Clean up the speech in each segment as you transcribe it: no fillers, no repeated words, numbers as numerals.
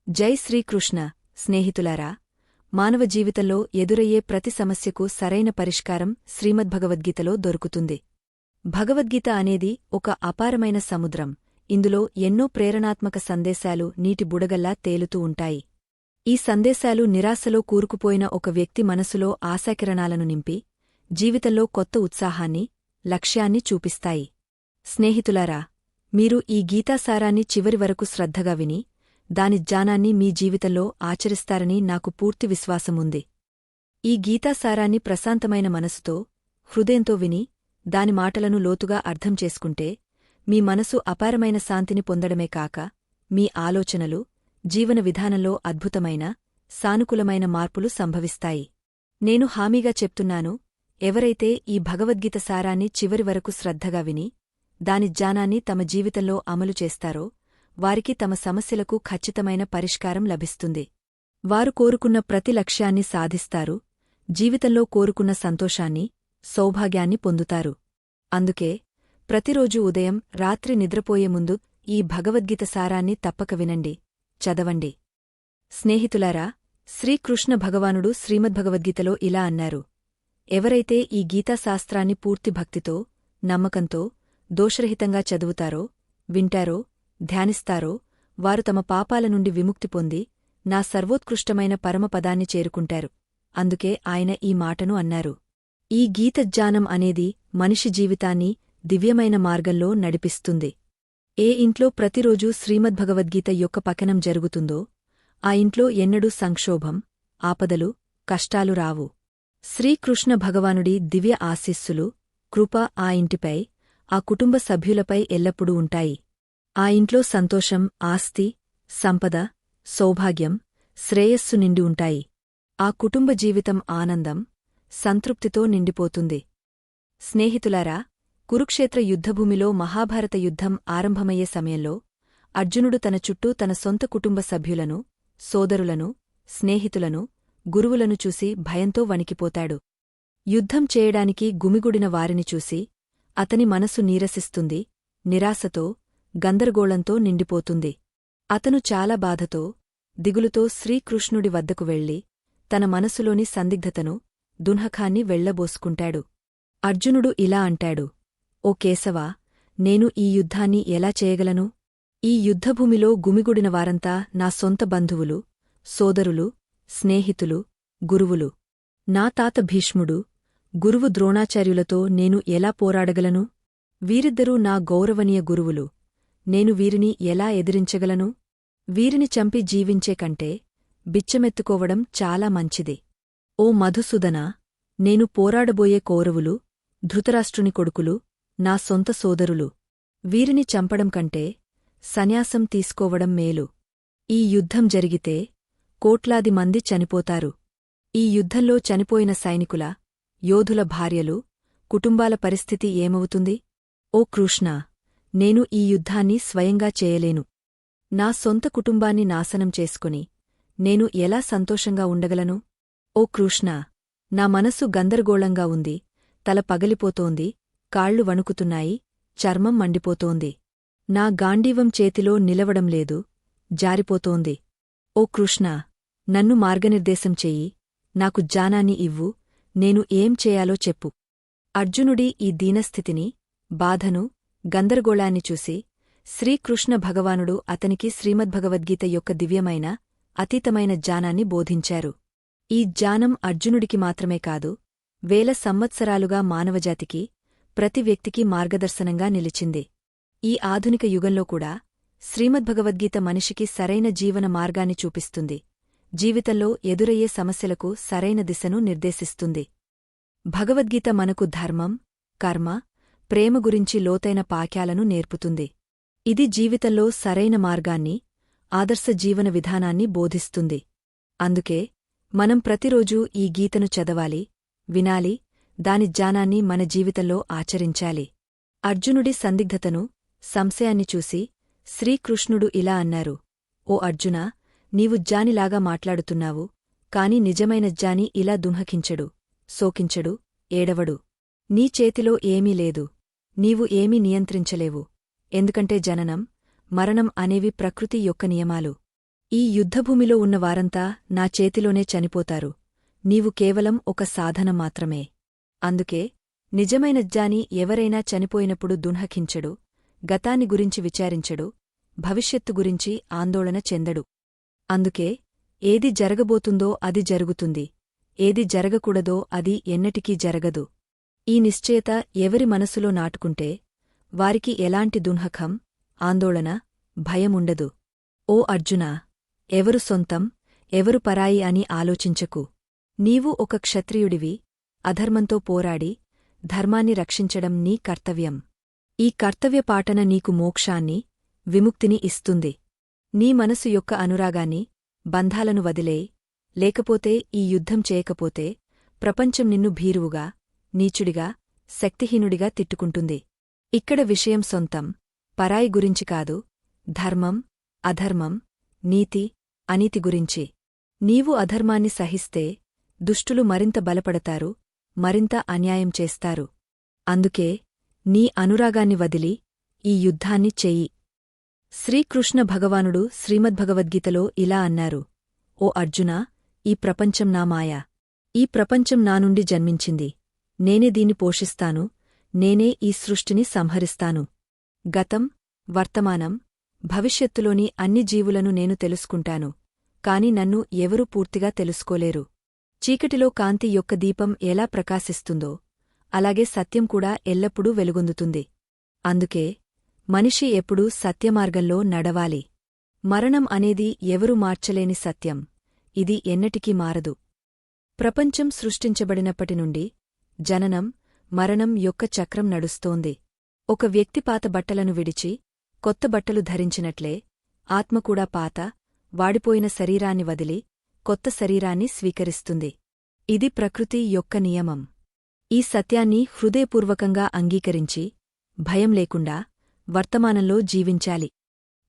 జై శ్రీకృష్ణ. స్నేహితులారా, మానవ జీవితంలో ఎదురయ్యే ప్రతి సమస్యకు సరైన పరిష్కారం శ్రీమద్భగవద్గీతలో దొరుకుతుంది. భగవద్గీత అనేది ఒక అపారమైన సముద్రం. ఇందులో ఎన్నో ప్రేరణాత్మక సందేశాలు నీటి బుడగల్లా తేలుతూ ఉంటాయి. ఈ సందేశాలు నిరాశలో కూరుకుపోయిన ఒక వ్యక్తి మనసులో ఆశాకిరణాలను నింపి, జీవితంలో కొత్త ఉత్సాహాన్ని, లక్ష్యాన్ని చూపిస్తాయి. స్నేహితులారా, మీరు ఈ గీతాసారాన్ని చివరి వరకు శ్రద్ధగా విని, దాని జ్ఞానాన్ని మీ జీవితంలో ఆచరిస్తారని నాకు పూర్తి విశ్వాసముంది. ఈ గీతాసారాన్ని ప్రశాంతమైన మనసుతో, హృదయంతో విని, దాని మాటలను లోతుగా అర్థం చేసుకుంటే, మీ మనసు అపారమైన శాంతిని పొందడమే కాక, మీ ఆలోచనలు, జీవన విధానంలో అద్భుతమైన, సానుకూలమైన మార్పులు సంభవిస్తాయి. నేను హామీగా చెప్తున్నాను, ఎవరైతే ఈ భగవద్గీత సారాన్ని చివరి వరకు శ్రద్ధగా విని, దాని జ్ఞానాన్ని తమ జీవితంలో అమలు చేస్తారో, వారికి తమ సమస్యలకు ఖచ్చితమైన పరిష్కారం లభిస్తుంది. వారు కోరుకున్న ప్రతి లక్ష్యాన్ని సాధిస్తారు, జీవితంలో కోరుకున్న సంతోషాన్ని, సౌభాగ్యాన్ని పొందుతారు. అందుకే ప్రతిరోజూ ఉదయం, రాత్రి నిద్రపోయే ముందు ఈ భగవద్గీత సారాన్ని తప్పక వినండి, చదవండి. స్నేహితులారా, శ్రీకృష్ణ భగవానుడు శ్రీమద్భగవద్గీతలో ఇలా అన్నారు: ఎవరైతే ఈ గీతాశాస్త్రాన్ని పూర్తి భక్తితో, నమ్మకంతో, దోషరహితంగా చదువుతారో, వింటారో, ధ్యానిస్తారో, వారు తమ పాపాల నుండి విముక్తి పొంది, నా సర్వోత్కృష్టమైన పరమపదాన్ని చేరుకుంటారు. అందుకే ఆయన ఈ మాటను అన్నారు. ఈ గీతజ్ఞానం అనేది మనిషి జీవితాన్ని దివ్యమైన మార్గంలో నడిపిస్తుంది. ఏ ఇంట్లో ప్రతిరోజూ శ్రీమద్భగవద్గీత యొక్క పఠనం జరుగుతుందో, ఆ ఇంట్లో ఎన్నడూ సంక్షోభం, ఆపదలు, కష్టాలు రావు. శ్రీకృష్ణ భగవానుడి దివ్య ఆశీస్సులు, కృప ఆ ఇంటిపై, ఆ కుటుంబ సభ్యులపై ఎల్లప్పుడూ ఉంటాయి. ఆ ఇంట్లో సంతోషం, ఆస్తి, సంపద, సౌభాగ్యం, శ్రేయస్సు నిండి ఉంటాయి. ఆ కుటుంబ జీవితం ఆనందం, సంతృప్తితో నిండిపోతుంది. స్నేహితులారా, కురుక్షేత్ర యుద్ధభూమిలో మహాభారత యుద్ధం ఆరంభమయ్యే సమయంలో అర్జునుడు తన చుట్టూ తన సొంత కుటుంబ సభ్యులను, సోదరులను, స్నేహితులను, గురువులను చూసి భయంతో వణికిపోతాడు. యుద్ధం చేయడానికి గుమిగుడిన వారిని చూసి అతని మనసు నీరసిస్తుంది, నిరాశతో, గందరగోళంతో నిండిపోతుంది. అతను చాలా బాధతో, దిగులుతో శ్రీకృష్ణుడి వద్దకు వెళ్లి, తన మనసులోని సందిగ్ధతను, దున్హకాన్ని వెళ్లబోసుకుంటాడు. అర్జునుడు ఇలా అంటాడు: ఓ కేశవా, నేను ఈ యుద్ధాన్ని ఎలా చేయగలను? ఈ యుద్ధభూమిలో గుమిగుడిన వారంతా నా సొంత బంధువులు, సోదరులు, స్నేహితులు, గురువులు. నా తాత భీష్ముడు, గురువు ద్రోణాచార్యులతో నేను ఎలా పోరాడగలను? వీరిద్దరూ నా గౌరవనీయ గురువులు. నేను వీరిని ఎలా ఎదిరించగలను? వీరిని చంపి జీవించే కంటే బిచ్చమెత్తుకోవడం చాలా మంచిది. ఓ మధుసూదనా, నేను పోరాడబోయే కౌరవులు, ధృతరాష్ట్రుని కొడుకులు, నా సొంత సోదరులు. వీరిని చంపడం కంటే సన్యాసం తీసుకోవడం మేలు. ఈ యుద్ధం జరిగితే కోట్లాది మంది చనిపోతారు. ఈ యుద్ధంలో చనిపోయిన సైనికుల, యోధుల భార్యలు, కుటుంబాల పరిస్థితి ఏమవుతుంది? ఓ కృష్ణా, నేను ఈ యుద్ధాన్ని స్వయంగా చేయలేను. నా సొంత కుటుంబాన్ని నాశనం చేసుకుని నేను ఎలా సంతోషంగా ఉండగలను? ఓ కృష్ణా, నా మనసు గందరగోళంగా ఉంది, తల పగలిపోతోంది, కాళ్ళు వణుకుతున్నాయి, చర్మం మండిపోతోంది. నా గాండీవం చేతిలో నిలవడంలేదు, జారిపోతోంది. ఓ కృష్ణా, నన్ను మార్గనిర్దేశం చెయ్యి, నాకు జ్ఞానాన్ని ఇవ్వు, నేను ఏం చేయాలో చెప్పు. అర్జునుడి ఈ దీనస్థితిని, బాధను, గందరగోళాన్ని చూసి శ్రీకృష్ణ భగవానుడు అతనికి శ్రీమద్భగవద్గీత యొక్క దివ్యమైన, అతీతమైన జ్ఞానాన్ని బోధించారు. ఈ జ్ఞానం అర్జునుడికి మాత్రమే కాదు, వేల సంవత్సరాలుగా మానవజాతికి, ప్రతి వ్యక్తికి మార్గదర్శనంగా నిలిచింది. ఈ ఆధునిక యుగంలో కూడా శ్రీమద్భగవద్గీత మనిషికి సరైన జీవన మార్గాన్ని చూపిస్తుంది, జీవితంలో ఎదురయ్యే సమస్యలకు సరైన దిశను నిర్దేశిస్తుంది. భగవద్గీత మనకు ధర్మం, కర్మ, ప్రేమ గురించి లోతైన పాఠ్యాలను నేర్పుతుంది. ఇది జీవితంలో సరైన మార్గాన్ని, ఆదర్శ జీవన విధానాన్ని బోధిస్తుంది. అందుకే మనం ప్రతిరోజూ ఈ గీతను చదవాలి, వినాలి, దాని జ్ఞానాన్ని మన జీవితంలో ఆచరించాలి. అర్జునుడి సందిగ్ధతను, సంశయాన్ని చూసి శ్రీకృష్ణుడు ఇలా అన్నారు: ఓ అర్జునా, నీవు జ్ఞానిలాగా మాట్లాడుతున్నావు, కాని నిజమైన జ్ఞాని ఇలా దుంహకించడు, శోకించడు, ఏడవడు. నీ చేతిలో ఏమీ లేదు, నీవు ఏమీ నియంత్రించలేవు. ఎందుకంటే జననం, మరణం అనేవి ప్రకృతి యొక్క నియమాలు. ఈ యుద్ధభూమిలో ఉన్న వారంతా నా చేతిలోనే చనిపోతారు. నీవు కేవలం ఒక సాధనం మాత్రమే. అందుకే నిజమైన జ్ఞాని ఎవరైనా చనిపోయినప్పుడు దున్హకించడు, గతాన్ని గురించి విచారించడు, భవిష్యత్తు గురించి ఆందోళన చెందడు. అందుకే ఏది జరగబోతుందో అది జరుగుతుంది, ఏది జరగకూడదో అది ఎన్నటికీ జరగదు. ఈ నిశ్చయత ఎవరి మనసులో నాటుకుంటే వారికి ఎలాంటి దున్హకం, ఆందోళన, భయముండదు. ఓ అర్జునా, ఎవరు సొంతం, ఎవరు పరాయి అని ఆలోచించకు. నీవు ఒక క్షత్రియుడివి, అధర్మంతో పోరాడి ధర్మాన్ని రక్షించడం నీ కర్తవ్యం. ఈ కర్తవ్యపాటన నీకు మోక్షాన్ని, విముక్తిని ఇస్తుంది. నీ మనసు యొక్క అనురాగాన్ని, బంధాలను వదిలేయ్. లేకపోతే ఈ యుద్ధం చేయకపోతే ప్రపంచం నిన్ను భీరువుగా, నీచుడిగా, శక్తిహీనుడిగా తిట్టుకుంటుంది. ఇక్కడ విషయం సొంతం, పరాయి గురించి కాదు, ధర్మం, అధర్మం, నీతి, అనీతి గురించి. నీవు అధర్మాన్ని సహిస్తే దుష్టులు మరింత బలపడతారు, మరింత అన్యాయం చేస్తారు. అందుకే నీ అనురాగాన్ని వదిలి ఈ యుద్ధాన్ని చెయ్యి. శ్రీకృష్ణ భగవానుడు శ్రీమద్భగవద్గీతలో ఇలా అన్నారు: ఓ అర్జునా, ఈ ప్రపంచం నా మాయ. ఈ ప్రపంచం నా నుండి జన్మించింది. నేనే దీన్ని పోషిస్తాను, నేనే ఈ సృష్టిని సంహరిస్తాను. గతం, వర్తమానం, భవిష్యత్తులోని అన్ని జీవులను నేను తెలుసుకుంటాను, కాని నన్ను ఎవరూ పూర్తిగా తెలుసుకోలేరు. చీకటిలో కాంతి యొక్క దీపం ఎలా ప్రకాశిస్తుందో అలాగే సత్యం కూడా ఎల్లప్పుడూ వెలుగొందుతుంది. అందుకే మనిషి ఎప్పుడూ సత్యమార్గంలో నడవాలి. మరణం అనేది ఎవరూ మార్చలేని సత్యం, ఇది ఎన్నటికీ మారదు. ప్రపంచం సృష్టించబడినప్పటి నుండి జననం, మరణం యొక్క చక్రం నడుస్తోంది. ఒక వ్యక్తి పాత బట్టలను విడిచి కొత్త బట్టలు ధరించినట్లే ఆత్మకూడా పాత, వాడిపోయిన శరీరాన్ని వదిలి కొత్త శరీరాన్ని స్వీకరిస్తుంది. ఇది ప్రకృతి యొక్క నియమం. ఈ సత్యాన్ని హృదయపూర్వకంగా అంగీకరించి భయం లేకుండా వర్తమానంలో జీవించాలి.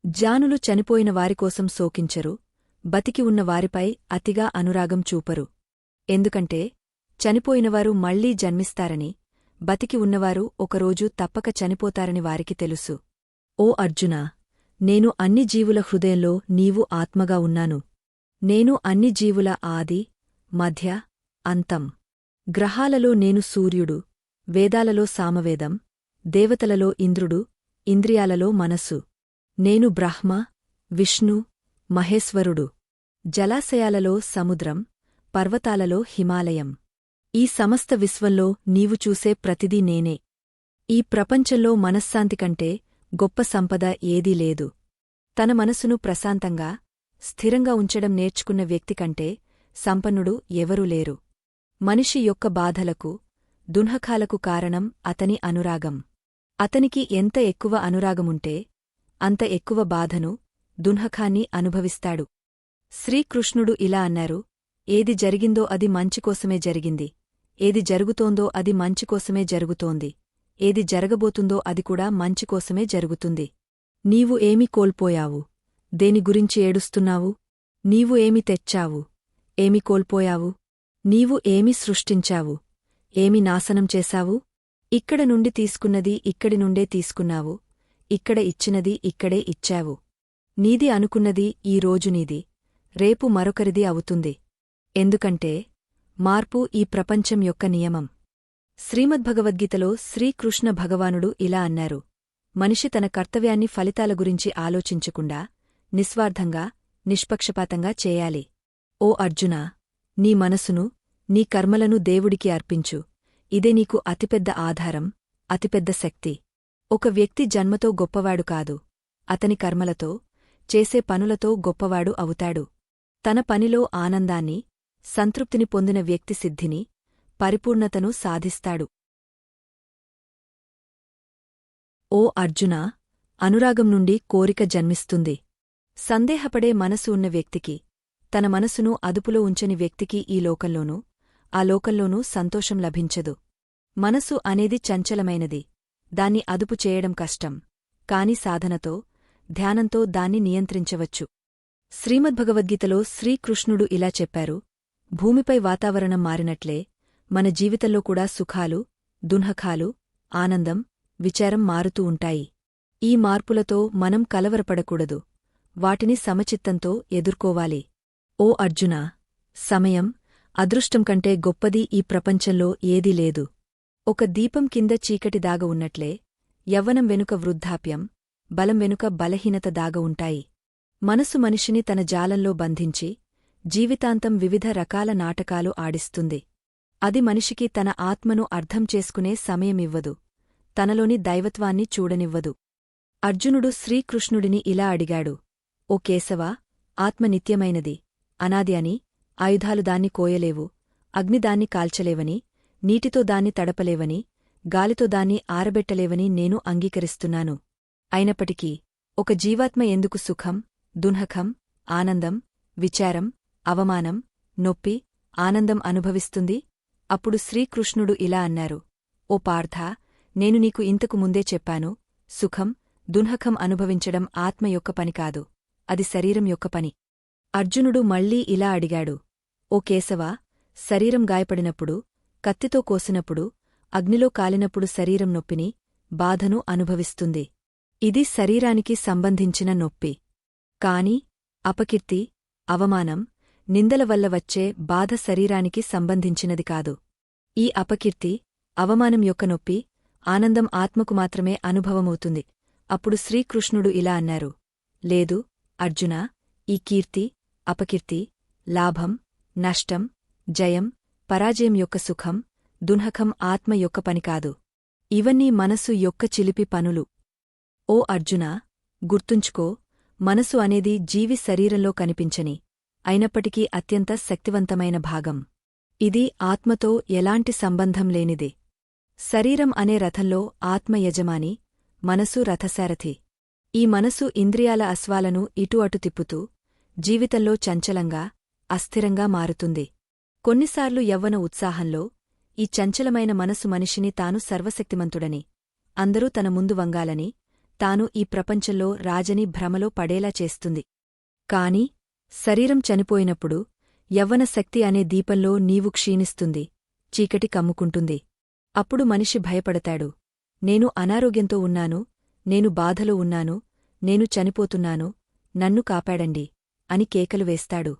జ్ఞానులు చనిపోయిన వారికోసం శోకించరు, బతికి ఉన్న వారిపై అతిగా అనురాగం చూపరు. ఎందుకంటే చనిపోయినవారు మళ్లీ జన్మిస్తారని, బతికి ఉన్నవారు ఒకరోజు తప్పక చనిపోతారని వారికి తెలుసు. ఓ అర్జునా, నేను అన్ని జీవుల హృదయంలో నీవు ఆత్మగా ఉన్నాను. నేను అన్ని జీవుల ఆది, మధ్య, అంతం. గ్రహాలలో నేను సూర్యుడు, వేదాలలో సామవేదం, దేవతలలో ఇంద్రుడు, ఇంద్రియాలలో మనసు. నేను బ్రహ్మ, విష్ణు, మహేశ్వరుడు. జలాశయాలలో సముద్రం, పర్వతాలలో హిమాలయం. ఈ సమస్త విశ్వంలో నీవు చూసే ప్రతిదీ నేనే. ఈ ప్రపంచంలో మనశ్శాంతి కంటే గొప్ప సంపద ఏదీ లేదు. తన మనసును ప్రశాంతంగా, స్థిరంగా ఉంచడం నేర్చుకున్న వ్యక్తి కంటే సంపన్నుడు ఎవరూ లేరు. మనిషి యొక్క బాధలకు, దున్హకాలకు కారణం అతని అనురాగం. అతనికి ఎంత ఎక్కువ అనురాగముంటే అంత ఎక్కువ బాధను, దున్హకాన్ని అనుభవిస్తాడు. శ్రీకృష్ణుడు ఇలా అన్నారు: ఏది జరిగిందో అది మంచికోసమే జరిగింది, ఏది జరుగుతోందో అది మంచికోసమే జరుగుతోంది, ఏది జరగబోతుందో అది కూడా మంచికోసమే జరుగుతుంది. నీవు ఏమి కోల్పోయావు? దేని గురించి ఏడుస్తున్నావు? నీవు ఏమి తెచ్చావు? ఏమి కోల్పోయావు? నీవు ఏమి సృష్టించావు? ఏమి నాశనం చేశావు? ఇక్కడ నుండి తీసుకున్నది ఇక్కడి నుండే తీసుకున్నావు, ఇక్కడ ఇచ్చినది ఇక్కడే ఇచ్చావు. నీది అనుకున్నది ఈ రోజు నీది, రేపు మరొకరిది అవుతుంది. ఎందుకంటే మార్పు ఈ ప్రపంచం యొక్క నియమం. శ్రీమద్భగవద్గీతలో శ్రీకృష్ణ భగవానుడు ఇలా అన్నారు: మనిషి తన కర్తవ్యాన్ని ఫలితాల గురించి ఆలోచించకుండా నిస్వార్థంగా, నిష్పక్షపాతంగా చేయాలి. ఓ అర్జునా, నీ మనసును, నీ కర్మలను దేవుడికి అర్పించు. ఇదే నీకు అతిపెద్ద ఆధారం, అతిపెద్ద శక్తి. ఒక వ్యక్తి జన్మతో గొప్పవాడు కాదు, అతని కర్మలతో, చేసే పనులతో గొప్పవాడు అవుతాడు. తన పనిలో ఆనందాన్ని, సంతృప్తిని పొందిన వ్యక్తి సిద్ధిని, పరిపూర్ణతను సాధిస్తాడు. ఓ అర్జునా, అనురాగం నుండి కోరిక జన్మిస్తుంది. సందేహపడే మనసు ఉన్న వ్యక్తికి, తన మనసును అదుపులో ఉంచని వ్యక్తికి ఈ లోకంలోనూ, ఆ లోకంలోనూ సంతోషం లభించదు. మనసు అనేది చంచలమైనది, దాన్ని అదుపు చేయడం కష్టం, కాని సాధనతో, ధ్యానంతో దాన్ని నియంత్రించవచ్చు. శ్రీమద్భగవద్గీతలో శ్రీకృష్ణుడు ఇలా చెప్పారు: భూమిపై వాతావరణం మారినట్లే మన జీవితంలో కూడా సుఖాలు, దున్హకాలు, ఆనందం, విచారం మారుతూ ఉంటాయి. ఈ మార్పులతో మనం కలవరపడకూడదు, వాటిని సమచిత్తంతో ఎదుర్కోవాలి. ఓ అర్జునా! సమయం, అదృష్టం కంటే గొప్పది ఈ ప్రపంచంలో ఏదీ లేదు. ఒక దీపం కింద చీకటి దాగ ఉన్నట్లే యవ్వనం వెనుక వృద్ధాప్యం, బలం వెనుక బలహీనత దాగ ఉంటాయి. మనసు మనిషిని తన జాలంలో బంధించి జీవితాంతం వివిధ రకాల నాటకాలు ఆడిస్తుంది. అది మనిషికి తన ఆత్మను అర్థం చేసుకునే సమయమివ్వదు, తనలోని దైవత్వాన్ని చూడనివ్వదు. అర్జునుడు శ్రీకృష్ణుడిని ఇలా అడిగాడు: ఓ కేశవా, ఆత్మ నిత్యమైనది, అనాది అని, ఆయుధాలు దాన్ని కోయలేవు, అగ్ని దాన్ని కాల్చలేవని, నీటితో దాన్ని తడపలేవని, గాలితో దాన్ని ఆరబెట్టలేవని నేను అంగీకరిస్తున్నాను. అయినప్పటికీ ఒక జీవాత్మ ఎందుకు సుఖం, దుఃఖం, ఆనందం, విచారం, అవమానం, నొప్పి, ఆనందం అనుభవిస్తుంది? అప్పుడు శ్రీకృష్ణుడు ఇలా అన్నారు: ఓ పార్థా, నేను నీకు ఇంతకు ముందే చెప్పాను, సుఖం, దుఃఖం అనుభవించడం ఆత్మ యొక్క పని కాదు, అది శరీరం యొక్క పని. అర్జునుడు మళ్లీ ఇలా అడిగాడు: ఓ కేశవా, శరీరం గాయపడినప్పుడు, కత్తితో కోసినప్పుడు, అగ్నిలో కాలినప్పుడు శరీరం నొప్పిని, బాధను అనుభవిస్తుంది. ఇది శరీరానికి సంబంధించిన నొప్పి. కాని అపకీర్తి, అవమానం, నిందల వల్ల వచ్చే బాధ శరీరానికి సంబంధించినది కాదు. ఈ అపకీర్తి, అవమానం యొక్క నొప్పి, ఆనందం ఆత్మకు మాత్రమే అనుభవమవుతుంది. అప్పుడు శ్రీకృష్ణుడు ఇలా అన్నారు: లేదు అర్జునా, ఈ కీర్తి, అపకీర్తి, లాభం, నష్టం, జయం, పరాజయం యొక్క సుఖం, దుఃఖం ఆత్మ యొక్క పనికాదు. ఇవన్నీ మనసు యొక్క చిలిపి పనులు. ఓ అర్జునా, గుర్తుంచుకో, మనసు అనేది జీవి శరీరంలో కనిపించని, అయినప్పటికీ అత్యంత శక్తివంతమైన భాగం. ఇది ఆత్మతో ఎలాంటి సంబంధం లేనిదే. శరీరం అనే రథంలో ఆత్మ యజమాని, మనసు రథసారథి. ఈ మనసు ఇంద్రియాల అశ్వాలను ఇటు అటు తిప్పుతూ జీవితంలో చంచలంగా, అస్థిరంగా మారుతుంది. కొన్నిసార్లు యవ్వన ఉత్సాహంలో ఈ చంచలమైన మనసు మనిషిని తాను సర్వశక్తిమంతుడని, అందరూ తన ముందు వంగాలని, తాను ఈ ప్రపంచంలో రాజని భ్రమలో పడేలా చేస్తుంది. కాని శరీరం చనిపోయినప్పుడు యవ్వన శక్తి అనే దీపంలో నీవు క్షీణిస్తుంది, చీకటి కమ్ముకుంటుంది. అప్పుడు మనిషి భయపడతాడు: నేను అనారోగ్యంతో ఉన్నాను, నేను బాధలో ఉన్నాను, నేను చనిపోతున్నాను, నన్ను కాపాడండి అని కేకలు వేస్తాడు.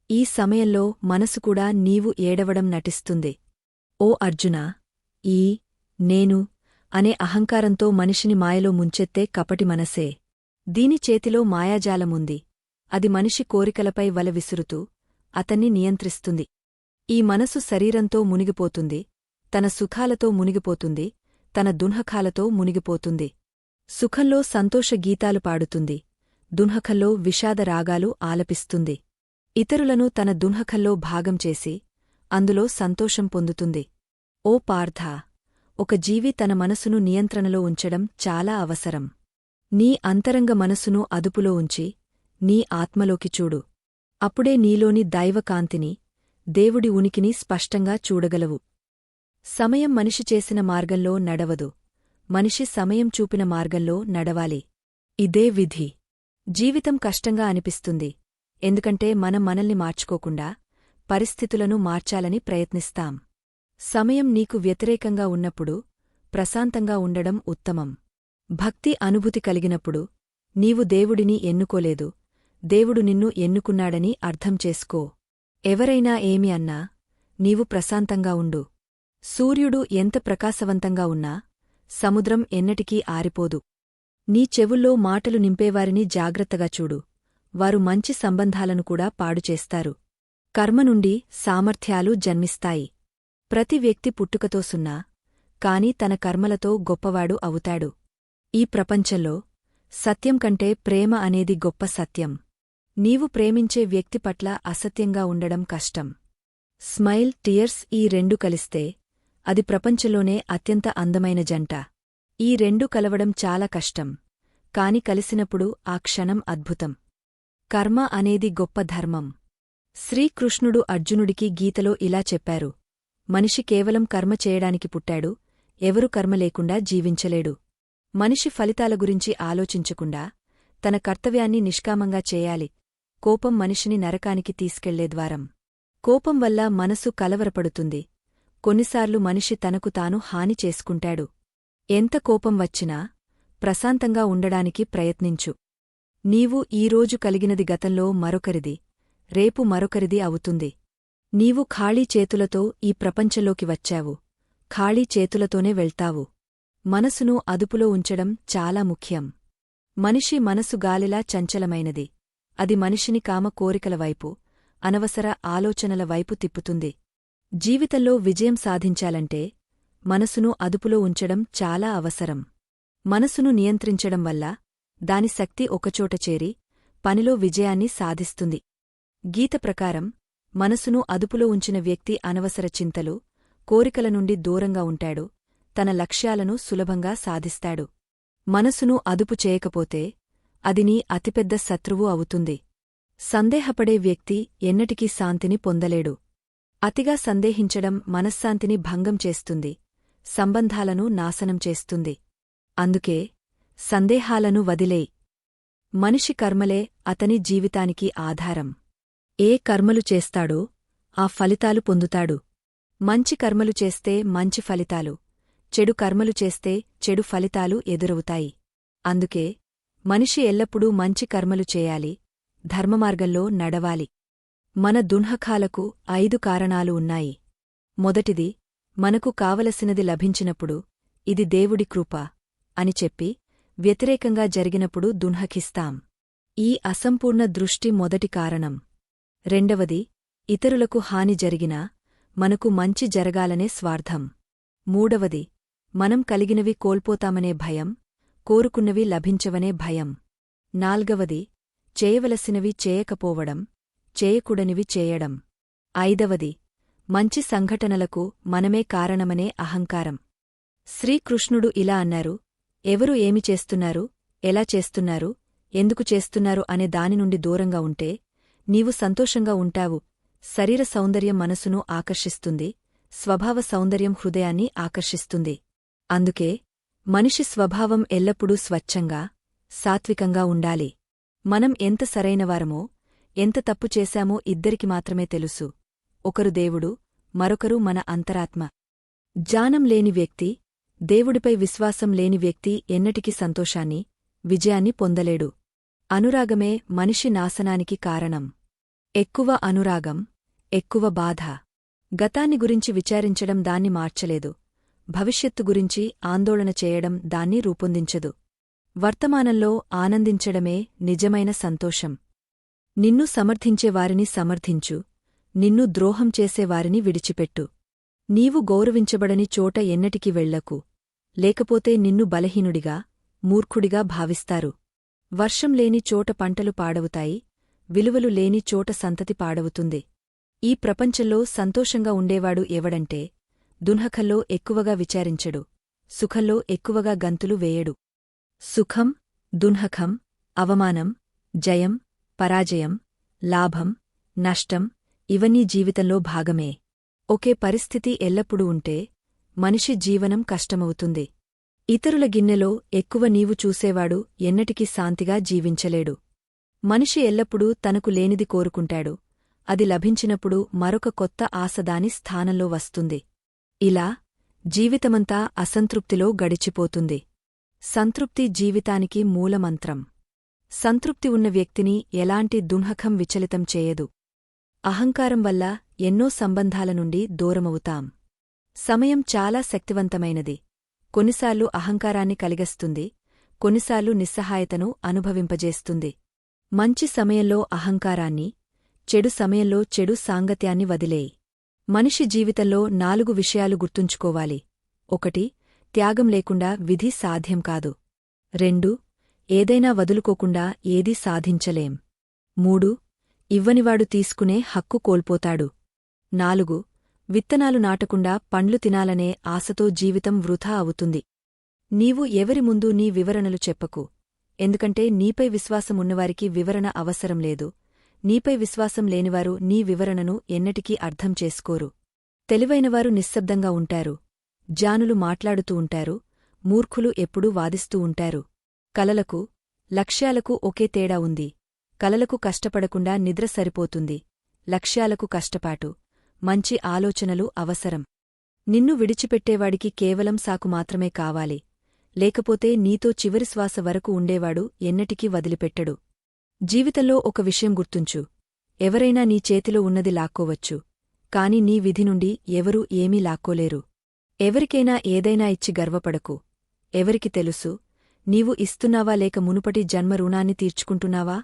ఈ సమయంలో మనసు కూడా నీవు ఏడవడం నటిస్తుంది. ఓ అర్జునా, ఈ నేను అనే అహంకారంతో మనిషిని మాయలో ముంచెత్తే కపటి మనసే. దీని చేతిలో మాయాజాలముంది. అది మనిషి కోరికలపై వల విసురుతూ అతన్ని నియంత్రిస్తుంది. ఈ మనసు శరీరంతో మునిగిపోతుంది, తన సుఖాలతో మునిగిపోతుంది, తన దుఃఖాలతో మునిగిపోతుంది. సుఖంలో సంతోష గీతాలు పాడుతుంది, దుఃఖంలో విషాద రాగాలు ఆలపిస్తుంది. ఇతరులను తన దుఃఖంలో భాగం చేసి అందులో సంతోషం పొందుతుంది. ఓ పార్థా, ఒక జీవి తన మనసును నియంత్రణలో ఉంచడం చాలా అవసరం. నీ అంతరంగ మనసును అదుపులో ఉంచి నీ ఆత్మలోకి చూడు. అప్పుడే నీలోని దైవకాంతిని, దేవుడి ఉనికిని స్పష్టంగా చూడగలవు. సమయం మనిషి చేసిన మార్గంలో నడవదు, మనిషి సమయం చూపిన మార్గంలో నడవాలి. ఇదే విధి. జీవితం కష్టంగా అనిపిస్తుంది, ఎందుకంటే మనం మనల్ని మార్చుకోకుండా పరిస్థితులను మార్చాలని ప్రయత్నిస్తాం. సమయం నీకు వ్యతిరేకంగా ఉన్నప్పుడు ప్రశాంతంగా ఉండడం ఉత్తమం. భక్తి అనుభూతి కలిగినప్పుడు నీవు దేవుడిని ఎన్నుకోలేదు, దేవుడు నిన్ను ఎన్నుకున్నాడని అర్థం చేసుకో. ఎవరైనా ఏమి అన్నా నీవు ప్రశాంతంగా ఉండు. సూర్యుడు ఎంత ప్రకాశవంతంగా ఉన్నా సముద్రం ఎన్నటికీ ఆరిపోదు. నీ చెవుల్లో మాటలు నింపేవారిని జాగ్రత్తగా చూడు, వారు మంచి సంబంధాలను కూడా పాడుచేస్తారు. కర్మ నుండి సామర్థ్యాలు జన్మిస్తాయి. ప్రతి వ్యక్తి పుట్టుకతో సున్నా, కాని తన కర్మలతో గొప్పవాడు అవుతాడు. ఈ ప్రపంచంలో సత్యం కంటే ప్రేమ అనేది గొప్ప సత్యం. నీవు ప్రేమించే వ్యక్తి పట్ల అసత్యంగా ఉండడం కష్టం. స్మైల్, టియర్స్ ఈ రెండు కలిస్తే అది ప్రపంచంలోనే అత్యంత అందమైన జంట. ఈ రెండు కలవడం చాలా కష్టం, కాని కలిసినప్పుడు ఆ క్షణం అద్భుతం. కర్మ అనేది గొప్ప ధర్మం. శ్రీకృష్ణుడు అర్జునుడికి గీతలో ఇలా చెప్పారు: మనిషి కేవలం కర్మ చేయడానికి పుట్టాడు, ఎవరు కర్మ లేకుండా జీవించలేడు. మనిషి ఫలితాల గురించి ఆలోచించకుండా తన కర్తవ్యాన్ని నిష్కామంగా చేయాలి. కోపం మనిషిని నరకానికి తీసుకెళ్లే ద్వారం. కోపం వల్ల మనసు కలవరపడుతుంది, కొన్నిసార్లు మనిషి తనకు తాను హాని చేసుకుంటాడు. ఎంత కోపం వచ్చినా ప్రశాంతంగా ఉండడానికి ప్రయత్నించు. నీవు ఈరోజు కలిగినది గతంలో మరొకరిది, రేపు మరొకరిది అవుతుంది. నీవు ఖాళీ చేతులతో ఈ ప్రపంచంలోకి వచ్చావు, ఖాళీ చేతులతోనే వెళ్తావు. మనసును అదుపులో ఉంచడం చాలా ముఖ్యం. మనిషి మనసు గాలిలా చంచలమైనది. అది మనిషిని కామ కోరికల వైపు, అనవసర ఆలోచనల వైపు తిప్పుతుంది. జీవితంలో విజయం సాధించాలంటే మనసును అదుపులో ఉంచడం చాలా అవసరం. మనసును నియంత్రించడం వల్ల దాని శక్తి ఒకచోట చేరి పనిలో విజయాన్ని సాధిస్తుంది. గీత ప్రకారం మనసును అదుపులో ఉంచిన వ్యక్తి అనవసర చింతలు, కోరికల నుండి దూరంగా ఉంటాడు, తన లక్ష్యాలను సులభంగా సాధిస్తాడు. మనసును అదుపు చేయకపోతే అది నీ అతిపెద్ద శత్రువు అవుతుంది. సందేహపడే వ్యక్తి ఎన్నటికీ శాంతిని పొందలేడు. అతిగా సందేహించడం మనశ్శాంతిని భంగం చేస్తుంది, సంబంధాలను నాశనం చేస్తుంది. అందుకే సందేహాలను వదిలేయ్. మనిషి కర్మలే అతని జీవితానికి ఆధారం. ఏ కర్మలు చేస్తాడో ఆ ఫలితాలు పొందుతాడు. మంచి కర్మలు చేస్తే మంచి ఫలితాలు, చెడు కర్మలు చేస్తే చెడు ఫలితాలు ఎదురవుతాయి. అందుకే మనిషి ఎల్లప్పుడూ మంచి కర్మలు చేయాలి, ధర్మమార్గంలో నడవాలి. మన దున్హకాలకు 5 కారణాలు ఉన్నాయి. మొదటిది, మనకు కావలసినది లభించినప్పుడు ఇది దేవుడి కృప అని చెప్పి వ్యతిరేకంగా జరిగినప్పుడు దున్హకిస్తాం. ఈ అసంపూర్ణ దృష్టి మొదటి కారణం. రెండవది, ఇతరులకు హాని జరిగినా మనకు మంచి జరగాలనే స్వార్థం. మూడవది, మనం కలిగినవి కోల్పోతామనే భయం, కోరుకున్నవి లభించవనే భయం. నాల్గవది, చేయవలసినవి చేయకపోవడం, చేయకూడనివి చేయడం. ఐదవది, మంచి సంఘటనలకు మనమే కారణమనే అహంకారం. శ్రీకృష్ణుడు ఇలా అన్నారు, ఎవరు ఏమి చేస్తున్నారు, ఎలా చేస్తున్నారు, ఎందుకు చేస్తున్నారు అనే దానినుండి దూరంగా ఉంటే నీవు సంతోషంగా ఉంటావు. శరీర సౌందర్యం మనసును ఆకర్షిస్తుంది, స్వభావ సౌందర్యం హృదయాన్ని ఆకర్షిస్తుంది. అందుకే మనిషి స్వభావం ఎల్లప్పుడూ స్వచ్ఛంగా, సాత్వికంగా ఉండాలి. మనం ఎంత సరైనవారమో, ఎంత తప్పు చేశామో ఇద్దరికి మాత్రమే తెలుసు. ఒకరు దేవుడు, మరొకరు మన అంతరాత్మ. జ్ఞానం లేని వ్యక్తి, దేవుడిపై విశ్వాసం లేని వ్యక్తి ఎన్నటికీ సంతోషాన్ని, విజయాన్ని పొందలేడు. అనురాగమే మనిషి నాశనానికి కారణం. ఎక్కువ అనురాగం, ఎక్కువ బాధ. గతాన్ని గురించి విచారించడం దాన్ని మార్చలేదు, భవిష్యత్తు గురించి ఆందోళన చేయడం దాన్ని రూపొందించదు. వర్తమానంలో ఆనందించడమే నిజమైన సంతోషం. నిన్ను సమర్థించేవారిని సమర్థించు, నిన్ను ద్రోహం చేసేవారిని విడిచిపెట్టు. నీవు గౌరవించబడని చోట ఎన్నటికి వెళ్లకు, లేకపోతే నిన్ను బలహీనుడిగా, మూర్ఖుడిగా భావిస్తారు. వర్షం లేని చోట పంటలు పాడవుతాయి, విలువలు లేని చోట సంతతి పాడవుతుంది. ఈ ప్రపంచంలో సంతోషంగా ఉండేవాడు ఎవడంటే దున్హకల్లో ఎక్కువగా విచారించడు, సుఖంలో ఎక్కువగా గంతులు వేయడు. సుఖం, దున్హకం, అవమానం, జయం, పరాజయం, లాభం, నష్టం ఇవన్నీ జీవితంలో భాగమే. ఒకే పరిస్థితి ఎల్లప్పుడూ ఉంటే మనిషి జీవనం కష్టమవుతుంది. ఇతరుల గిన్నెలో ఎక్కువ నీవు చూసేవాడు ఎన్నటికీ శాంతిగా జీవించలేడు. మనిషి ఎల్లప్పుడూ తనకు లేనిది కోరుకుంటాడు, అది లభించినప్పుడు మరొక కొత్త ఆశ దాని స్థానంలో వస్తుంది. ఇలా జీవితమంతా అసంతృప్తిలో గడిచిపోతుంది. సంతృప్తి జీవితానికి మూలమంత్రం. సంతృప్తి ఉన్న వ్యక్తిని ఎలాంటి దున్హకం విచలితం చేయదు. అహంకారం వల్ల ఎన్నో సంబంధాల నుండి దూరమవుతాం. సమయం చాలా శక్తివంతమైనది. కొన్నిసార్లు అహంకారాన్ని కలిగస్తుంది, కొన్నిసార్లు నిస్సహాయతను అనుభవింపజేస్తుంది. మంచి సమయంలో అహంకారాన్ని, చెడు సమయంలో చెడు సాంగత్యాన్ని వదిలేయి. మనిషి జీవితంలో 4 విషయాలు గుర్తుంచుకోవాలి. 1. త్యాగం లేకుండా విధి సాధ్యం కాదు. 2. ఏదైనా వదులుకోకుండా ఏదీ సాధించలేం. 3. ఇవ్వనివాడు తీసుకునే హక్కు కోల్పోతాడు. 4. విత్తనాలు నాటకుండా పండ్లు తినాలనే ఆశతో జీవితం వృథా అవుతుంది. నీవు ఎవరి ముందు నీ వివరణలు చెప్పకు, ఎందుకంటే నీపై విశ్వాసం ఉన్నవారికి వివరణ అవసరం లేదు. నీపై విశ్వాసం లేనివారు నీ వివరణను ఎన్నటికీ అర్థం చేసుకోరు. తెలివైనవారు నిశ్శబ్దంగా ఉంటారు, జ్ఞానులు మాట్లాడుతూ ఉంటారు, మూర్ఖులు ఎప్పుడూ వాదిస్తూ ఉంటారు. కలలకు, లక్ష్యాలకు ఒకే తేడా ఉంది. కలలకు కష్టపడకుండా నిద్ర సరిపోతుంది, లక్ష్యాలకు కష్టపాటు, మంచి ఆలోచనలు అవసరం. నిన్ను విడిచిపెట్టేవాడికి కేవలం సాకు మాత్రమే కావాలి, లేకపోతే నీతో చివరి శ్వాస వరకు ఉండేవాడు ఎన్నటికీ వదిలిపెట్టడు. జీవితంలో ఒక విషయం గుర్తుంచు. ఎవరైనా నీ చేతిలో ఉన్నది లాక్కోవచ్చు, కాని నీ విధి నుండి ఎవరూ ఏమీ లాక్కోలేరు. ఎవరికైనా ఏదైనా ఇచ్చి గర్వపడకు. ఎవరికి తెలుసు, నీవు ఇస్తున్నావా లేక మునుపటి జన్మ రుణాన్ని తీర్చుకుంటున్నావా?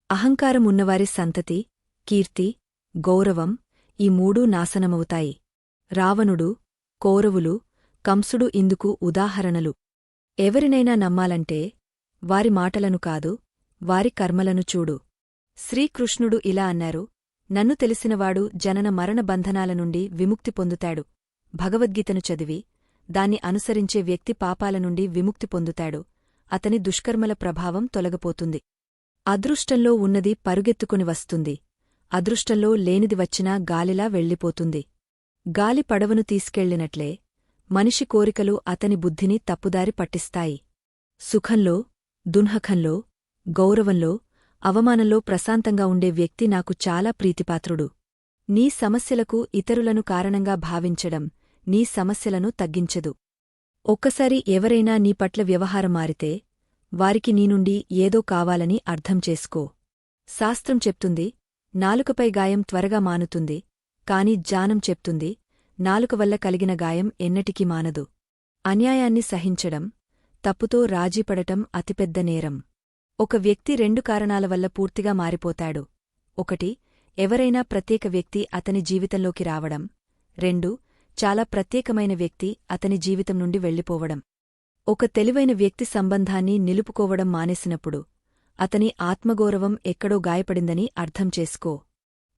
అహంకారం ఉన్నవారి సంతతి, కీర్తి, గౌరవం ఈ మూడూ నాశనమవుతాయి. రావణుడు, కౌరవులు, కంసుడు ఇందుకు ఉదాహరణలు. ఎవరినైనా నమ్మాలంటే వారి మాటలను కాదు, వారి కర్మలను చూడు. శ్రీకృష్ణుడు ఇలా అన్నారు, నన్ను తెలిసినవాడు జనన మరణ బంధనాల నుండి విముక్తి పొందుతాడు. భగవద్గీతను చదివి దాన్ని అనుసరించే వ్యక్తి పాపాల నుండి విముక్తి పొందుతాడు. అతని దుష్కర్మల ప్రభావం తొలగపోతుంది. అదృష్టంలో ఉన్నది పరుగెత్తుకుని వస్తుంది. అదృష్టంలో లేనిది వచ్చినా గాలిలా వెళ్ళిపోతుంది. గాలి పడవను తీసుకెళ్లినట్లే మనిషి కోరికలు అతని బుద్ధిని తప్పుదారి పట్టిస్తాయి. సుఖంలో, దున్హఖంలో, గౌరవంలో, అవమానంలో ప్రశాంతంగా ఉండే వ్యక్తి నాకు చాలా ప్రీతిపాత్రుడు. నీ సమస్యలకు ఇతరులను కారణంగా భావించడం నీ సమస్యలను తగ్గించదు. ఒక్కసారి ఎవరైనా నీ పట్ల వ్యవహారం మారితే వారికి నీనుండి ఏదో కావాలని అర్థం చేసుకో. శాస్త్రం చెప్తుంది, నాలుకపై గాయం త్వరగా మానుతుంది, కాని జ్ఞానం చెప్తుంది, నాలుక వల్ల కలిగిన గాయం ఎన్నటికీ మానదు. అన్యాయాన్ని సహించడం, తప్పుతో రాజీపడటం అతిపెద్ద నేరం. ఒక వ్యక్తి రెండు కారణాల వల్ల పూర్తిగా మారిపోతాడు. ఒకటి, ఎవరైనా ప్రత్యేక వ్యక్తి అతని జీవితంలోకి రావడం. 2, చాలా ప్రత్యేకమైన వ్యక్తి అతని జీవితం నుండి వెళ్ళిపోవడం. ఒక తెలివైన వ్యక్తి సంబంధాన్ని నిలుపుకోవడం మానేసినప్పుడు అతని ఆత్మగౌరవం ఎక్కడో గాయపడిందని అర్థం చేసుకో.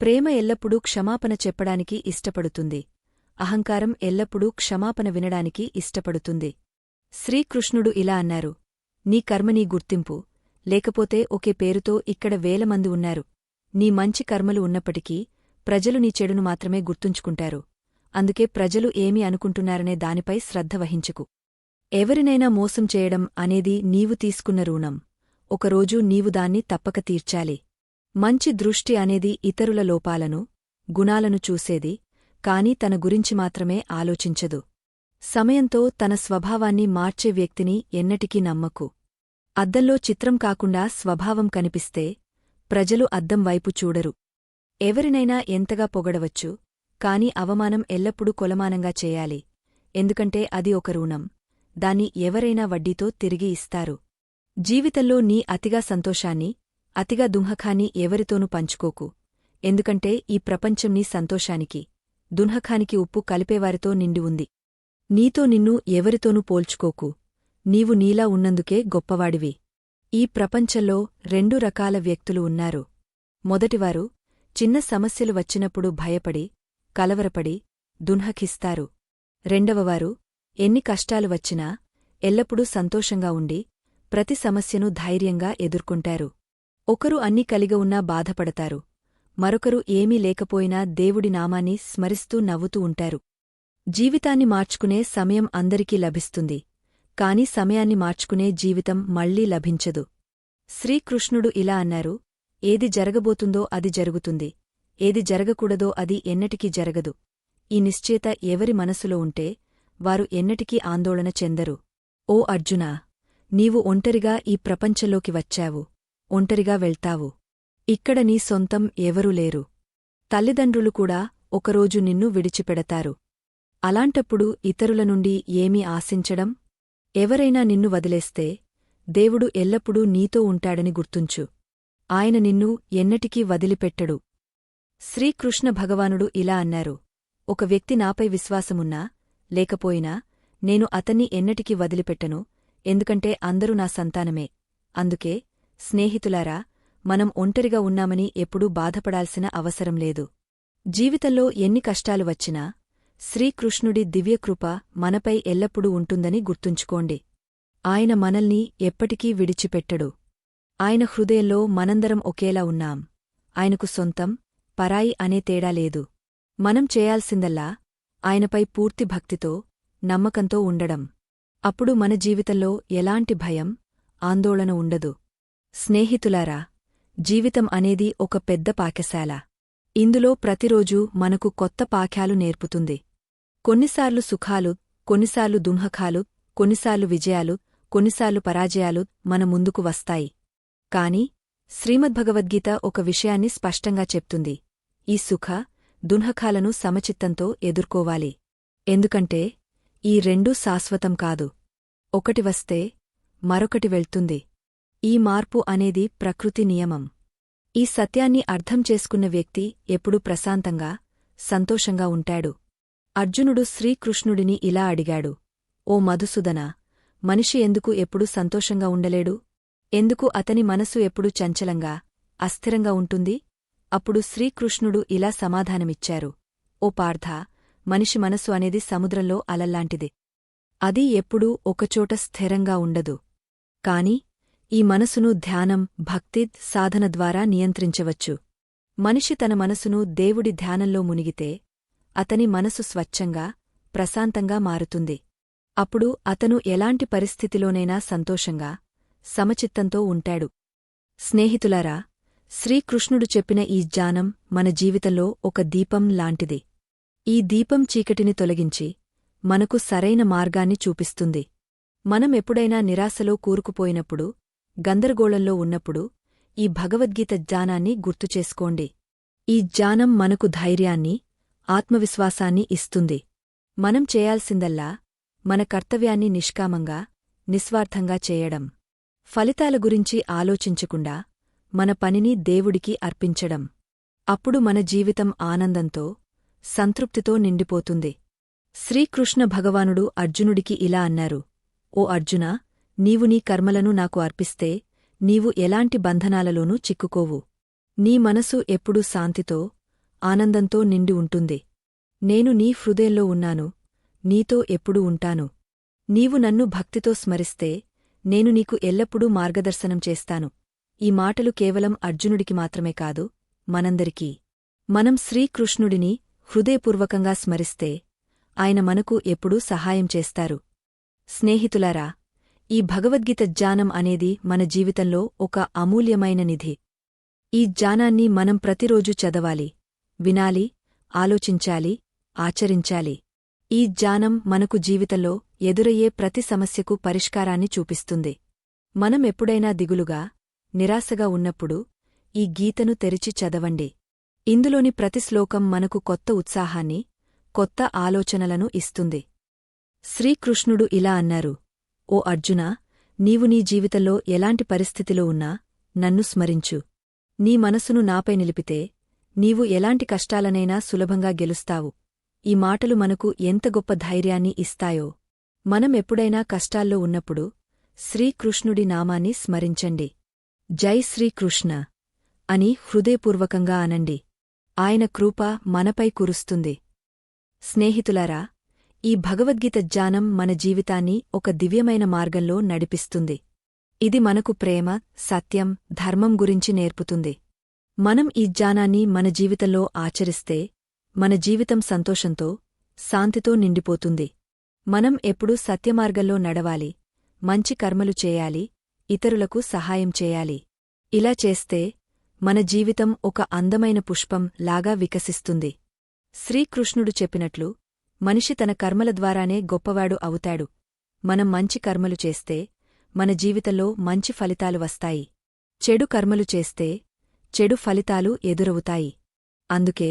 ప్రేమ ఎల్లప్పుడూ క్షమాపణ చెప్పడానికి ఇష్టపడుతుంది. అహంకారం ఎల్లప్పుడూ క్షమాపణ వినడానికి ఇష్టపడుతుంది. శ్రీకృష్ణుడు ఇలా అన్నారు, నీ కర్మ నీ గుర్తింపు, లేకపోతే ఒకే పేరుతో ఇక్కడ వేలమంది ఉన్నారు. నీ మంచి కర్మలు ఉన్నప్పటికీ ప్రజలు నీ చెడును మాత్రమే గుర్తుంచుకుంటారు. అందుకే ప్రజలు ఏమి అనుకుంటున్నారనే దానిపై శ్రద్ధ వహించుకు. ఎవరినైనా మోసం చేయడం అనేది నీవు తీసుకున్న రుణం. ఒకరోజు నీవు దాన్ని తప్పక తీర్చాలి. మంచి దృష్టి అనేది ఇతరుల లోపాలను, గుణాలను చూసేది, కాని తన గురించి మాత్రమే ఆలోచించదు. సమయంతో తన స్వభావాన్ని మార్చే వ్యక్తిని ఎన్నటికీ నమ్మకు. అద్దంలో చిత్రం కాకుండా స్వభావం కనిపిస్తే ప్రజలు అద్దం వైపు చూడరు. ఎవరినైనా ఎంతగా పొగడవచ్చు, కాని అవమానం ఎల్లప్పుడూ కొలమానంగా చేయాలి. ఎందుకంటే అది ఒక రుణం, దాన్ని ఎవరైనా వడ్డీతో తిరిగి ఇస్తారు. జీవితంలో నీ అతిగా సంతోషాన్ని, అతిగా దుంహకాన్ని ఎవరితోనూ పంచుకోకు. ఎందుకంటే ఈ ప్రపంచం నీ సంతోషానికి, దుంహకానికి ఉప్పు కలిపేవారితో నిండి ఉంది. నీతో నిన్ను ఎవరితోనూ పోల్చుకోకు. నీవు నీలా ఉన్నందుకే గొప్పవాడివి. ఈ ప్రపంచంలో 2 రకాల వ్యక్తులు ఉన్నారు. మొదటివారు చిన్న సమస్యలు వచ్చినప్పుడు భయపడి, కలవరపడి, దున్హకిస్తారు. రెండవవారు ఎన్ని కష్టాలు వచ్చినా ఎల్లప్పుడూ సంతోషంగా ఉండి ప్రతి సమస్యను ధైర్యంగా ఎదుర్కొంటారు. ఒకరు అన్నీ కలిగి ఉన్నా బాధపడతారు, మరొకరు ఏమీ లేకపోయినా దేవుడి నామాన్ని స్మరిస్తూ నవ్వుతూ ఉంటారు. జీవితాన్ని మార్చుకునే సమయం అందరికీ లభిస్తుంది, కాని సమయాన్ని మార్చుకునే జీవితం మళ్లీ లభించదు. శ్రీకృష్ణుడు ఇలా అన్నారు, ఏది జరగబోతుందో అది జరుగుతుంది, ఏది జరగకూడదో అది ఎన్నటికీ జరగదు. ఈ నిశ్చేత ఎవరి మనసులో ఉంటే వారు ఎన్నటికీ ఆందోళన చెందరు. ఓ అర్జునా, నీవు ఒంటరిగా ఈ ప్రపంచంలోకి వచ్చావు, ఒంటరిగా వెళ్తావు. ఇక్కడ నీ సొంతం ఎవరూ లేరు. తల్లిదండ్రులు కూడా ఒకరోజు నిన్ను విడిచిపెడతారు. అలాంటప్పుడు ఇతరుల నుండి ఏమీ ఆశించడం? ఎవరైనా నిన్ను వదిలేస్తే దేవుడు ఎల్లప్పుడూ నీతో ఉంటాడని గుర్తుంచు. ఆయన నిన్ను ఎన్నటికీ వదిలిపెట్టడు. శ్రీకృష్ణ భగవానుడు ఇలా అన్నారు, ఒక వ్యక్తి నాపై విశ్వాసమున్నా లేకపోయినా నేను అతన్ని ఎన్నటికీ వదిలిపెట్టను, ఎందుకంటే అందరూ నా సంతానమే. అందుకే స్నేహితులారా, మనం ఒంటరిగా ఉన్నామని ఎప్పుడూ బాధపడాల్సిన అవసరం లేదు. జీవితంలో ఎన్ని కష్టాలు వచ్చినా శ్రీకృష్ణుడి దివ్యకృప మనపై ఎల్లప్పుడూ ఉంటుందని గుర్తుంచుకోండి. ఆయన మనల్ని ఎప్పటికీ విడిచిపెట్టడు. ఆయన హృదయంలో మనందరం ఒకేలా ఉన్నాం. ఆయనకు సొంతం, పరాయి అనే తేడా లేదు. మనం చేయాల్సిందల్లా ఆయనపై పూర్తి భక్తితో, నమ్మకంతో ఉండడం. అప్పుడు మన జీవితంలో ఎలాంటి భయం, ఆందోళన ఉండదు. స్నేహితులారా, జీవితం అనేది ఒక పెద్ద పాకశాల. ఇందులో ప్రతిరోజూ మనకు కొత్త పాఠాలు నేర్పుతుంది. కొన్నిసార్లు సుఖాలు, కొన్నిసార్లు దుంహకాలు, కొన్నిసార్లు విజయాలు, కొన్నిసార్లు పరాజయాలు మన ముందుకు వస్తాయి. కాని శ్రీమద్భగవద్గీత ఒక విషయాన్ని స్పష్టంగా చెప్తుంది. ఈ సుఖ దుఃఖాలను సమచిత్తంతో ఎదుర్కోవాలి. ఎందుకంటే ఈ రెండూ శాశ్వతం కాదు. ఒకటి వస్తే మరొకటి వెళ్తుంది. ఈ మార్పు అనేది ప్రకృతి నియమం. ఈ సత్యాన్ని అర్థం చేసుకున్న వ్యక్తి ఎప్పుడూ ప్రశాంతంగా, సంతోషంగా ఉంటాడు. అర్జునుడు శ్రీకృష్ణుడిని ఇలా అడిగాడు, ఓ మధుసూదనా, మనిషి ఎందుకు ఎప్పుడూ సంతోషంగా ఉండలేడు? ఎందుకు అతని మనసు ఎప్పుడూ చంచలంగా, అస్థిరంగా ఉంటుంది? అప్పుడు శ్రీకృష్ణుడు ఇలా సమాధానమిచ్చారు, ఓ పార్థా, మనిషి మనసు అనేది సముద్రంలో అలల్లాంటిది. అది ఎప్పుడూ ఒకచోట స్థిరంగా ఉండదు. కాని ఈ మనసును ధ్యానం, భక్తి సాధన ద్వారా నియంత్రించవచ్చు. మనిషి తన మనసును దేవుడి ధ్యానంలో మునిగితే అతని మనసు స్వచ్ఛంగా, ప్రశాంతంగా మారుతుంది. అప్పుడు అతను ఎలాంటి పరిస్థితిలోనైనా సంతోషంగా, సమచిత్తంతో ఉంటాడు. స్నేహితులారా, శ్రీకృష్ణుడు చెప్పిన ఈ జ్ఞానం మన జీవితంలో ఒక దీపం లాంటిది. ఈ దీపం చీకటిని తొలగించి మనకు సరైన మార్గాన్ని చూపిస్తుంది. మనం ఎప్పుడైనా నిరాశలో కూరుకుపోయినప్పుడు, గందరగోళంలో ఉన్నప్పుడు ఈ భగవద్గీత జ్ఞానాన్ని గుర్తుచేసుకోండి. ఈ జ్ఞానం మనకు ధైర్యాన్ని, ఆత్మవిశ్వాసాన్ని ఇస్తుంది. మనం చేయాల్సిందల్లా మన కర్తవ్యాన్ని నిష్కామంగా, నిస్వార్థంగా చేయడం. ఫలితాల గురించి ఆలోచించకుండా మన పనిని దేవుడికి అర్పించడం. అప్పుడు మన జీవితం ఆనందంతో, సంతృప్తితో నిండిపోతుంది. శ్రీకృష్ణ భగవానుడు అర్జునుడికి ఇలా అన్నారు, ఓ అర్జునా, నీవు నీ కర్మలను నాకు అర్పిస్తే నీవు ఎలాంటి బంధనాలలోనూ చిక్కుకోవు. నీ మనసు ఎప్పుడూ శాంతితో, ఆనందంతో నిండి ఉంటుంది. నేను నీ హృదయంలో ఉన్నాను, నీతో ఎప్పుడూ ఉంటాను. నీవు నన్ను భక్తితో స్మరిస్తే నేను నీకు ఎల్లప్పుడూ మార్గదర్శనం చేస్తాను. ఈ మాటలు కేవలం అర్జునుడికి మాత్రమే కాదు, మనందరికీ. మనం శ్రీకృష్ణుడిని హృదయపూర్వకంగా స్మరిస్తే ఆయన మనకు ఎప్పుడూ సహాయం చేస్తారు. స్నేహితులారా, ఈ భగవద్గీత జ్ఞానం అనేది మన జీవితంలో ఒక అమూల్యమైన నిధి. ఈ జ్ఞానాన్ని మనం ప్రతిరోజూ చదవాలి, వినాలి, ఆలోచించాలి, ఆచరించాలి. ఈ జ్ఞానం మనకు జీవితంలో ఎదురయ్యే ప్రతి సమస్యకు పరిష్కారాన్ని చూపిస్తుంది. మనం ఎప్పుడైనా దిగులుగా, నిరాశగా ఉన్నప్పుడు ఈ గీతను తెరిచి చదవండి. ఇందులోని ప్రతి శ్లోకం మనకు కొత్త ఉత్సాహాన్ని, కొత్త ఆలోచనలను ఇస్తుంది. శ్రీకృష్ణుడు ఇలా అన్నారు, ఓ అర్జునా, నీవు నీ జీవితంలో ఎలాంటి పరిస్థితిలో ఉన్నా నన్ను స్మరించు. నీ మనసును నాపై నిలిపితే నీవు ఎలాంటి కష్టాలనైనా సులభంగా గెలుస్తావు. ఈ మాటలు మనకు ఎంత గొప్ప ధైర్యాన్ని ఇస్తాయో. మనం ఎప్పుడైనా కష్టాల్లో ఉన్నప్పుడు శ్రీకృష్ణుడి నామాన్ని స్మరించండి. జై శ్రీకృష్ణ అని హృదయపూర్వకంగా అనండి. ఆయన కృప మనపై కురుస్తుంది. స్నేహితులారా, ఈ భగవద్గీత జ్ఞానం మన జీవితాన్ని ఒక దివ్యమైన మార్గంలో నడిపిస్తుంది. ఇది మనకు ప్రేమ, సత్యం, ధర్మం గురించి నేర్పుతుంది. మనం ఈ జ్ఞానాన్ని మన జీవితంలో ఆచరిస్తే మన జీవితం సంతోషంతో, శాంతితో నిండిపోతుంది. మనం ఎప్పుడూ సత్యమార్గంలో నడవాలి, మంచి కర్మలు చేయాలి, ఇతరులకు సహాయం చేయాలి. ఇలా చేస్తే మన జీవితం ఒక అందమైన పుష్పం లాగా వికసిస్తుంది. శ్రీకృష్ణుడు చెప్పినట్లు మనిషి తన కర్మల ద్వారానే గొప్పవాడు అవుతాడు. మనం మంచి కర్మలు చేస్తే మన జీవితంలో మంచి ఫలితాలు వస్తాయి. చెడు కర్మలు చేస్తే చెడు ఫలితాలు ఎదురవుతాయి. అందుకే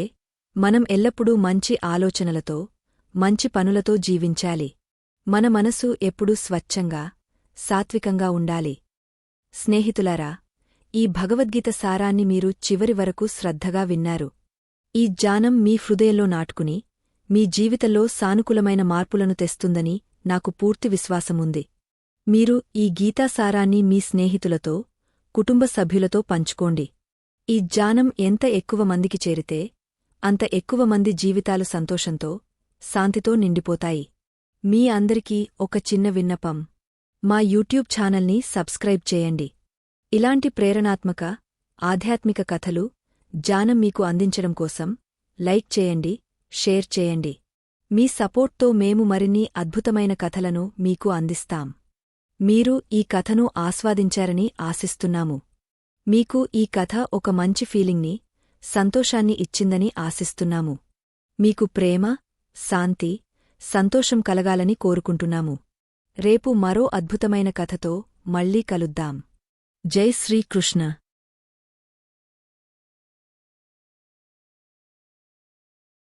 మనం ఎల్లప్పుడూ మంచి ఆలోచనలతో, మంచి పనులతో జీవించాలి. మన మనసు ఎప్పుడూ స్వచ్ఛంగా, సాత్వికంగా ఉండాలి. స్నేహితులారా, ఈ భగవద్గీత సారాన్ని మీరు చివరి వరకు శ్రద్ధగా విన్నారు. ఈ జ్ఞానం మీ హృదయంలో నాటుకుని మీ జీవితంలో సానుకూలమైన మార్పులను తెస్తుందని నాకు పూర్తి విశ్వాసముంది. మీరు ఈ గీతాసారాన్ని మీ స్నేహితులతో, కుటుంబ సభ్యులతో పంచుకోండి. ఈ జ్ఞానం ఎంత ఎక్కువ మందికి చేరితే అంత ఎక్కువ మంది జీవితాలు సంతోషంతో, శాంతితో నిండిపోతాయి. మీ అందరికీ ఒక చిన్న విన్నపం. మా యూట్యూబ్ ఛానల్ని సబ్స్క్రైబ్ చేయండి. ఇలాంటి ప్రేరణాత్మక, ఆధ్యాత్మిక కథలు, జ్ఞానం మీకు అందించడం కోసం లైక్ చేయండి, షేర్ చేయండి. మీ సపోర్ట్తో మేము మరిన్ని అద్భుతమైన కథలను మీకు అందిస్తాం. మీరు ఈ కథను ఆస్వాదించారని ఆశిస్తున్నాము. మీకు ఈ కథ ఒక మంచి ఫీలింగ్ని, సంతోషాన్ని ఇచ్చిందని ఆశిస్తున్నాము. మీకు ప్రేమ, శాంతి, సంతోషం కలగాలని కోరుకుంటున్నాము. రేపు మరో అద్భుతమైన కథతో మళ్ళీ కలుద్దాం. జై శ్రీకృష్ణ.